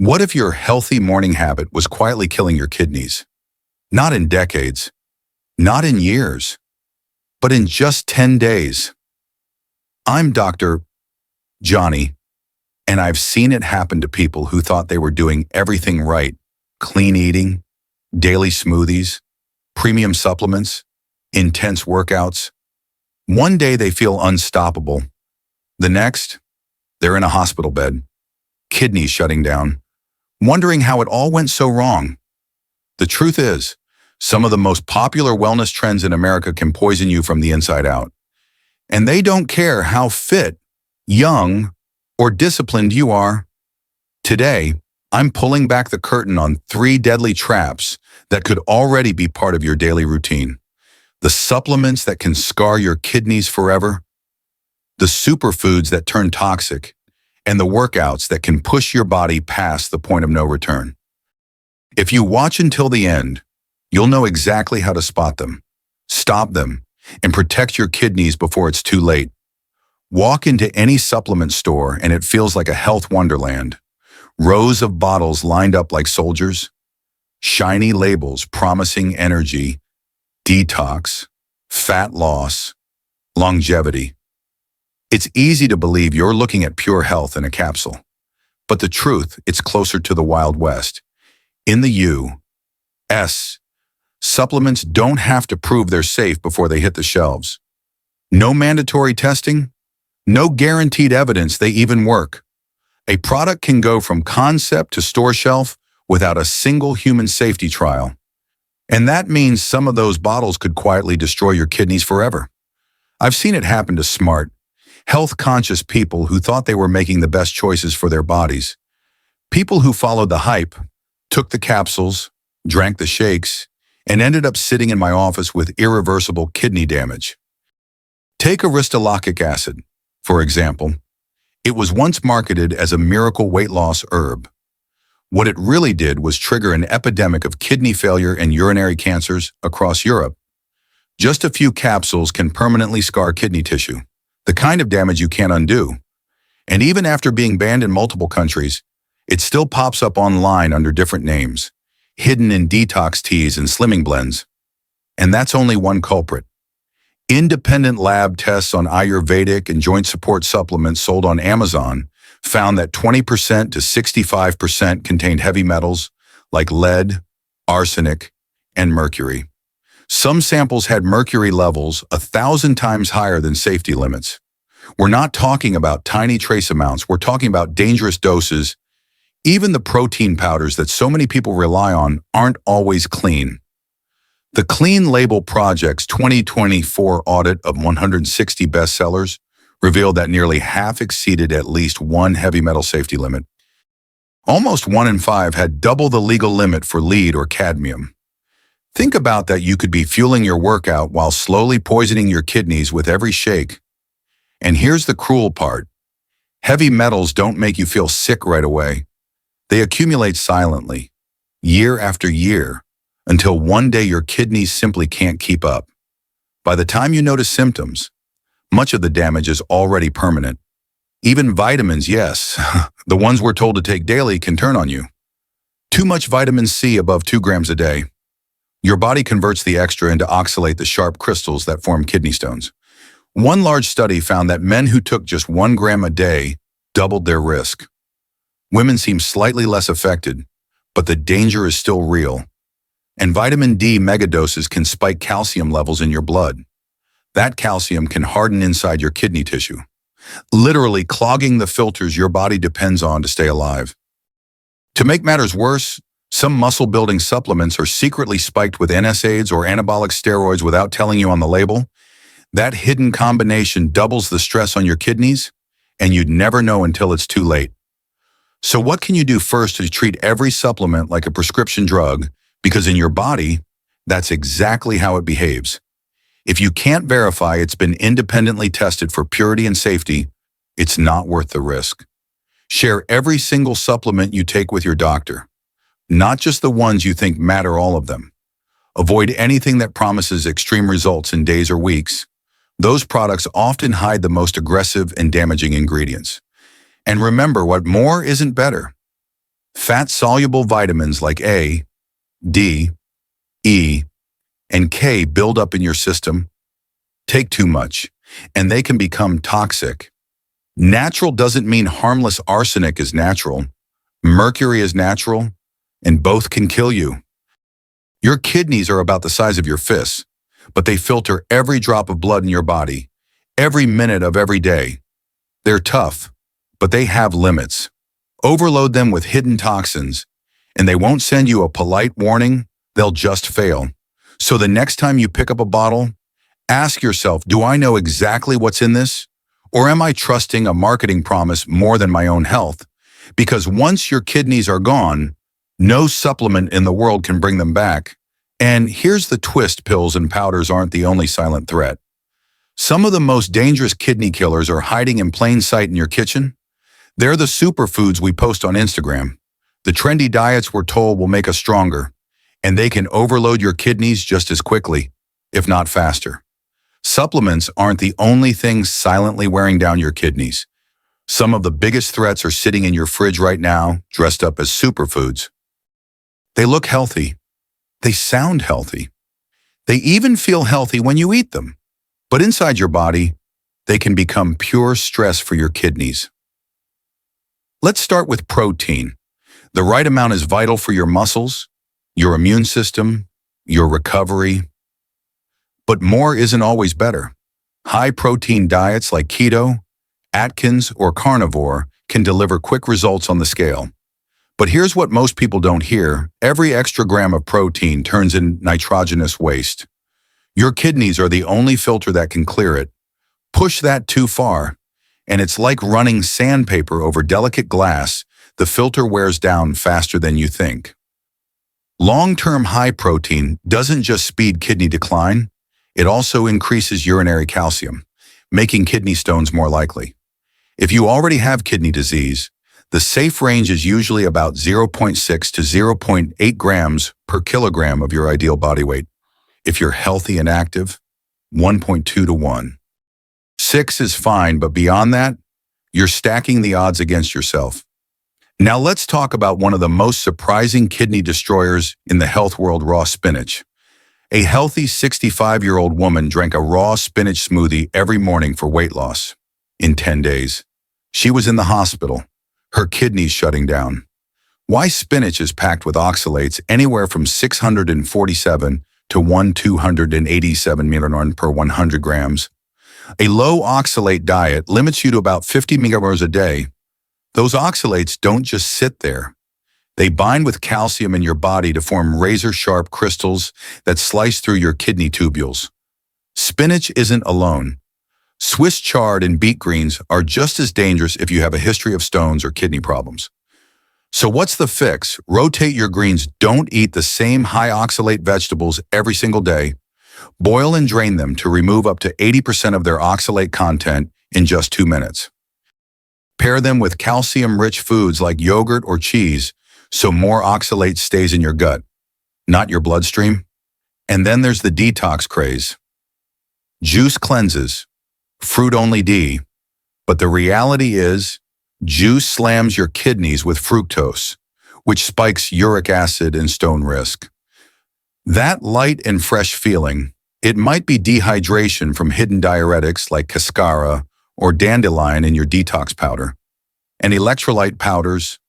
What if your healthy morning habit was quietly killing your kidneys? Not in decades, not in years, but in just 10 days. I'm Dr. Johnny, and I've seen it happen to people who thought they were doing everything right. Clean eating, daily smoothies, premium supplements, intense workouts. One day they feel unstoppable. The next, they're in a hospital bed, kidneys shutting down, wondering how it all went so wrong. The truth is, some of the most popular wellness trends in America can poison you from the inside out. And they don't care how fit, young, or disciplined you are. Today, I'm pulling back the curtain on 3 deadly traps that could already be part of your daily routine. The supplements that can scar your kidneys forever, the superfoods that turn toxic, and the workouts that can push your body past the point of no return. If you watch until the end, you'll know exactly how to spot them, stop them, and protect your kidneys before it's too late. Walk into any supplement store and it feels like a health wonderland. Rows of bottles lined up like soldiers, shiny labels promising energy, detox, fat loss, longevity. It's easy to believe you're looking at pure health in a capsule. But the truth, it's closer to the Wild West. In the U.S., supplements don't have to prove they're safe before they hit the shelves. No mandatory testing, no guaranteed evidence they even work. A product can go from concept to store shelf without a single human safety trial. And that means some of those bottles could quietly destroy your kidneys forever. I've seen it happen to smart, health-conscious people who thought they were making the best choices for their bodies. People who followed the hype, took the capsules, drank the shakes, and ended up sitting in my office with irreversible kidney damage. Take aristolactic acid, for example. It was once marketed as a miracle weight loss herb. What it really did was trigger an epidemic of kidney failure and urinary cancers across Europe. Just a few capsules can permanently scar kidney tissue, the kind of damage you can't undo. And even after being banned in multiple countries, it still pops up online under different names, hidden in detox teas and slimming blends. And that's only one culprit. Independent lab tests on Ayurvedic and joint support supplements sold on Amazon found that 20% to 65% contained heavy metals like lead, arsenic, and mercury. Some samples had mercury levels 1,000 times higher than safety limits. We're not talking about tiny trace amounts, we're talking about dangerous doses. Even the protein powders that so many people rely on aren't always clean. The Clean Label Project's 2024 audit of 160 bestsellers revealed that nearly half exceeded at least one heavy metal safety limit. Almost 1 in 5 had double the legal limit for lead or cadmium. Think about that. You could be fueling your workout while slowly poisoning your kidneys with every shake. And here's the cruel part. Heavy metals don't make you feel sick right away. They accumulate silently, year after year, until one day your kidneys simply can't keep up. By the time you notice symptoms, much of the damage is already permanent. Even vitamins, yes, the ones we're told to take daily, can turn on you. Too much vitamin C above 2 grams a day. Your body converts the extra into oxalate, the sharp crystals that form kidney stones. One large study found that men who took just 1 gram a day doubled their risk. Women seem slightly less affected, but the danger is still real. And vitamin D megadoses can spike calcium levels in your blood. That calcium can harden inside your kidney tissue, literally clogging the filters your body depends on to stay alive. To make matters worse, some muscle-building supplements are secretly spiked with NSAIDs or anabolic steroids without telling you on the label. That hidden combination doubles the stress on your kidneys, and you'd never know until it's too late. So what can you do first to treat every supplement like a prescription drug? Because in your body, that's exactly how it behaves. If you can't verify it's been independently tested for purity and safety, it's not worth the risk. Share every single supplement you take with your doctor, not just the ones you think matter, all of them. Avoid anything that promises extreme results in days or weeks. Those products often hide the most aggressive and damaging ingredients. And remember, what more isn't better. Fat-soluble vitamins like A, D, E, and K build up in your system. Take too much, and they can become toxic. Natural doesn't mean harmless. Arsenic is natural. Mercury is natural, and both can kill you. Your kidneys are about the size of your fists, but they filter every drop of blood in your body, every minute of every day. They're tough, but they have limits. Overload them with hidden toxins, and they won't send you a polite warning, they'll just fail. So the next time you pick up a bottle, ask yourself, do I know exactly what's in this? Or am I trusting a marketing promise more than my own health? Because once your kidneys are gone, no supplement in the world can bring them back. And here's the twist, pills and powders aren't the only silent threat. Some of the most dangerous kidney killers are hiding in plain sight in your kitchen. They're the superfoods we post on Instagram. The trendy diets we're told will make us stronger, and they can overload your kidneys just as quickly, if not faster. Supplements aren't the only things silently wearing down your kidneys. Some of the biggest threats are sitting in your fridge right now, dressed up as superfoods. They look healthy. They sound healthy. They even feel healthy when you eat them. But inside your body, they can become pure stress for your kidneys. Let's start with protein. The right amount is vital for your muscles, your immune system, your recovery. But more isn't always better. High-protein diets like keto, Atkins, or carnivore can deliver quick results on the scale. But here's what most people don't hear. Every extra gram of protein turns in nitrogenous waste. Your kidneys are the only filter that can clear it. Push that too far, and it's like running sandpaper over delicate glass. The filter wears down faster than you think. Long-term high protein doesn't just speed kidney decline, it also increases urinary calcium, making kidney stones more likely. If you already have kidney disease, the safe range is usually about 0.6 to 0.8 grams per kilogram of your ideal body weight. If you're healthy and active, 1.2 to 1. 6 is fine, but beyond that, you're stacking the odds against yourself. Now let's talk about one of the most surprising kidney destroyers in the health world: raw spinach. A healthy 65-year-old woman drank a raw spinach smoothie every morning for weight loss. In 10 days, she was in the hospital, her kidneys shutting down. Why? Spinach is packed with oxalates anywhere from 647 to 1,287 milligrams per 100 grams. A low oxalate diet limits you to about 50 milligrams a day. Those oxalates don't just sit there. They bind with calcium in your body to form razor-sharp crystals that slice through your kidney tubules. Spinach isn't alone. Swiss chard and beet greens are just as dangerous if you have a history of stones or kidney problems. So what's the fix? Rotate your greens. Don't eat the same high oxalate vegetables every single day. Boil and drain them to remove up to 80% of their oxalate content in just 2 minutes. Pair them with calcium-rich foods like yogurt or cheese so more oxalate stays in your gut, not your bloodstream. And then there's the detox craze. Juice cleanses, fruit only D, but the reality is juice slams your kidneys with fructose, which spikes uric acid and stone risk. That light and fresh feeling, it might be dehydration from hidden diuretics like cascara or dandelion in your detox powder. And electrolyte powders,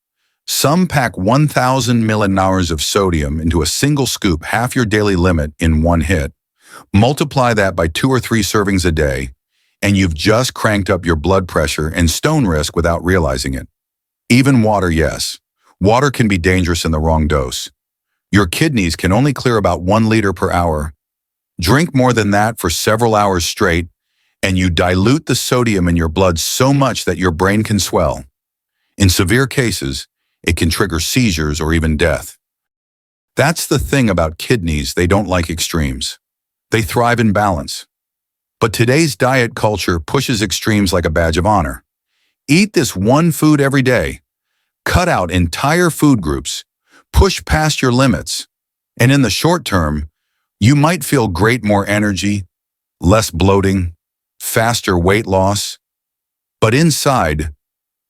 some pack 1,000 millinours of sodium into a single scoop, half your daily limit in one hit. Multiply that by 2 or 3 servings a day, and you've just cranked up your blood pressure and stone risk without realizing it. Even water, yes. Water can be dangerous in the wrong dose. Your kidneys can only clear about 1 liter per hour. Drink more than that for several hours straight, and you dilute the sodium in your blood so much that your brain can swell. In severe cases, it can trigger seizures or even death. That's the thing about kidneys, they don't like extremes. They thrive in balance. But today's diet culture pushes extremes like a badge of honor. Eat this one food every day. Cut out entire food groups. Push past your limits. And in the short term, you might feel great, more energy, less bloating, faster weight loss. But inside,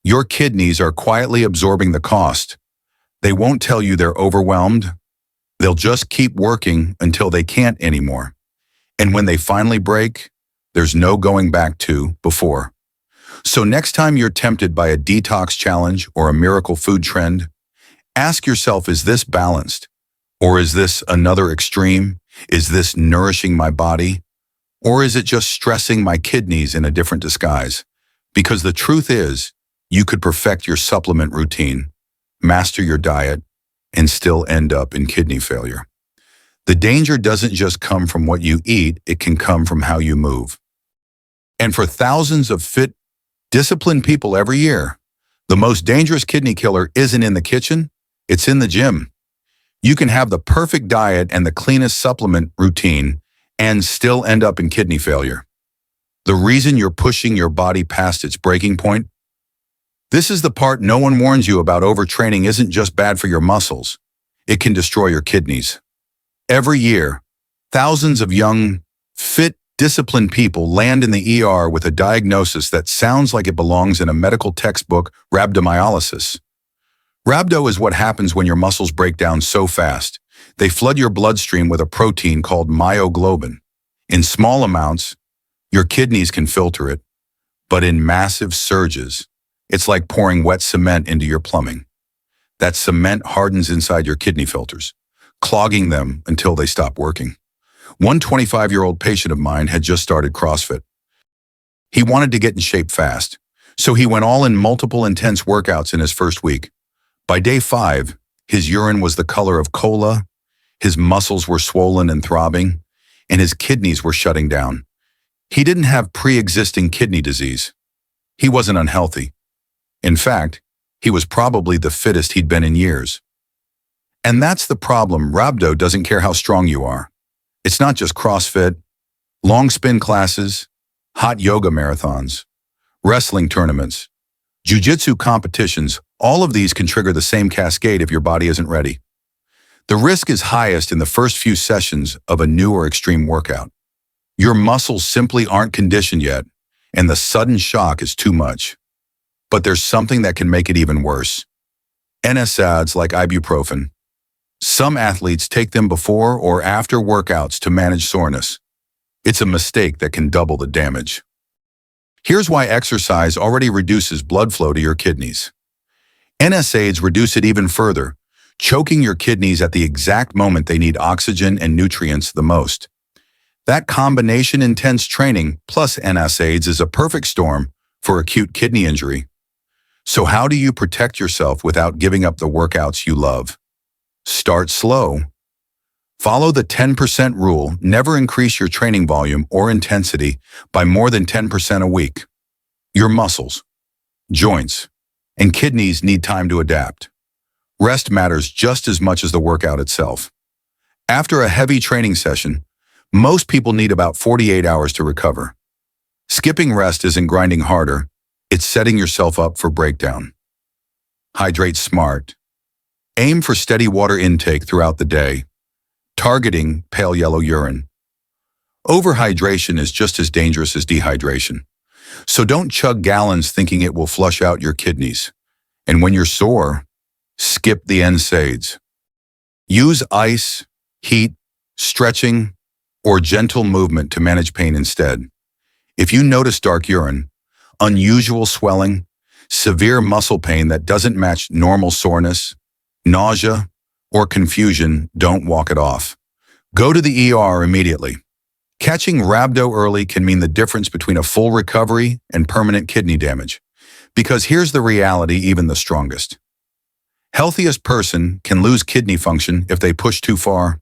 your kidneys are quietly absorbing the cost. They won't tell you they're overwhelmed. They'll just keep working until they can't anymore. And when they finally break, there's no going back to before. So next time you're tempted by a detox challenge or a miracle food trend, ask yourself, is this balanced? Or is this another extreme? Is this nourishing my body? Or is it just stressing my kidneys in a different disguise? Because the truth is, you could perfect your supplement routine, master your diet, and still end up in kidney failure. The danger doesn't just come from what you eat, it can come from how you move. And for thousands of fit, disciplined people every year, the most dangerous kidney killer isn't in the kitchen, it's in the gym. You can have the perfect diet and the cleanest supplement routine and still end up in kidney failure. The reason you're pushing your body past its breaking point? This is the part no one warns you about. Overtraining isn't just bad for your muscles. It can destroy your kidneys. Every year, thousands of young, fit, disciplined people land in the ER with a diagnosis that sounds like it belongs in a medical textbook: rhabdomyolysis. Rhabdo is what happens when your muscles break down so fast. They flood your bloodstream with a protein called myoglobin. In small amounts, your kidneys can filter it, but in massive surges, it's like pouring wet cement into your plumbing. That cement hardens inside your kidney filters, clogging them until they stop working. One 25-year-old patient of mine had just started CrossFit. He wanted to get in shape fast, so he went all in multiple intense workouts in his first week. By day 5, his urine was the color of cola, his muscles were swollen and throbbing, and his kidneys were shutting down. He didn't have pre-existing kidney disease. He wasn't unhealthy. In fact, he was probably the fittest he'd been in years. And that's the problem. Rhabdo doesn't care how strong you are. It's not just CrossFit, long spin classes, hot yoga marathons, wrestling tournaments, jiu-jitsu competitions. All of these can trigger the same cascade if your body isn't ready. The risk is highest in the first few sessions of a new or extreme workout. Your muscles simply aren't conditioned yet, and the sudden shock is too much. But there's something that can make it even worse. NSAIDs like ibuprofen. Some athletes take them before or after workouts to manage soreness. It's a mistake that can double the damage. Here's why exercise already reduces blood flow to your kidneys. NSAIDs reduce it even further, choking your kidneys at the exact moment they need oxygen and nutrients the most. That combination, intense training plus NSAIDs, is a perfect storm for acute kidney injury. So how do you protect yourself without giving up the workouts you love? Start slow. Follow the 10% rule. Never increase your training volume or intensity by more than 10% a week. Your muscles, joints, and kidneys need time to adapt. Rest matters just as much as the workout itself. After a heavy training session, most people need about 48 hours to recover. Skipping rest isn't grinding harder, it's setting yourself up for breakdown. Hydrate smart. Aim for steady water intake throughout the day, targeting pale yellow urine. Overhydration is just as dangerous as dehydration. So don't chug gallons thinking it will flush out your kidneys. And when you're sore, skip the NSAIDs. Use ice, heat, stretching, or gentle movement to manage pain instead. If you notice dark urine, unusual swelling, severe muscle pain that doesn't match normal soreness, nausea, or confusion, don't walk it off. Go to the ER immediately. Catching rhabdo early can mean the difference between a full recovery and permanent kidney damage. Because here's the reality: even the strongest, healthiest person can lose kidney function if they push too far,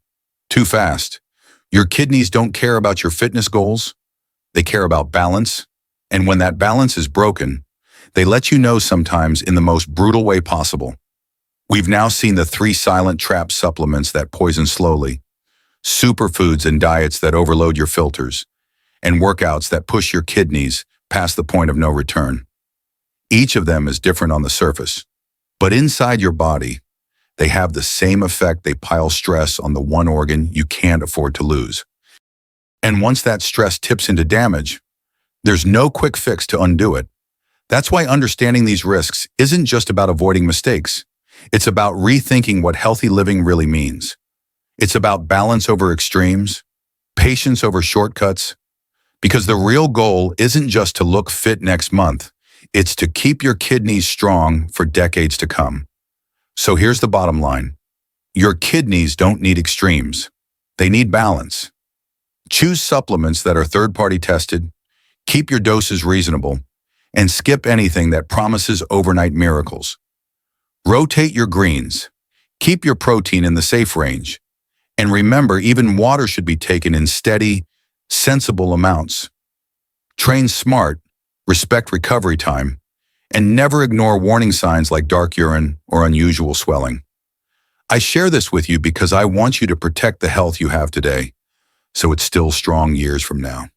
too fast. Your kidneys don't care about your fitness goals. They care about balance. And when that balance is broken, they let you know, sometimes in the most brutal way possible. We've now seen the 3 silent trap supplements that poison slowly, superfoods and diets that overload your filters, and workouts that push your kidneys past the point of no return. Each of them is different on the surface, but inside your body, they have the same effect. They pile stress on the one organ you can't afford to lose. And once that stress tips into damage, there's no quick fix to undo it. That's why understanding these risks isn't just about avoiding mistakes. It's about rethinking what healthy living really means. It's about balance over extremes, patience over shortcuts, because the real goal isn't just to look fit next month, it's to keep your kidneys strong for decades to come. So here's the bottom line. Your kidneys don't need extremes. They need balance. Choose supplements that are third-party tested, keep your doses reasonable, and skip anything that promises overnight miracles. Rotate your greens, keep your protein in the safe range, and remember, even water should be taken in steady, sensible amounts. Train smart, respect recovery time, and never ignore warning signs like dark urine or unusual swelling. I share this with you because I want you to protect the health you have today, so it's still strong years from now.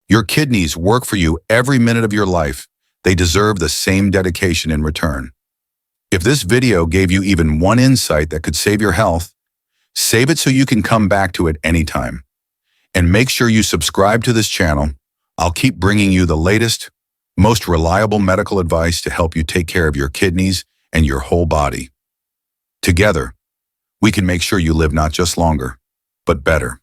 Your kidneys work for you every minute of your life. They deserve the same dedication in return. If this video gave you even one insight that could save your health, save it so you can come back to it anytime. And make sure you subscribe to this channel. I'll keep bringing you the latest, most reliable medical advice to help you take care of your kidneys and your whole body. Together, we can make sure you live not just longer, but better.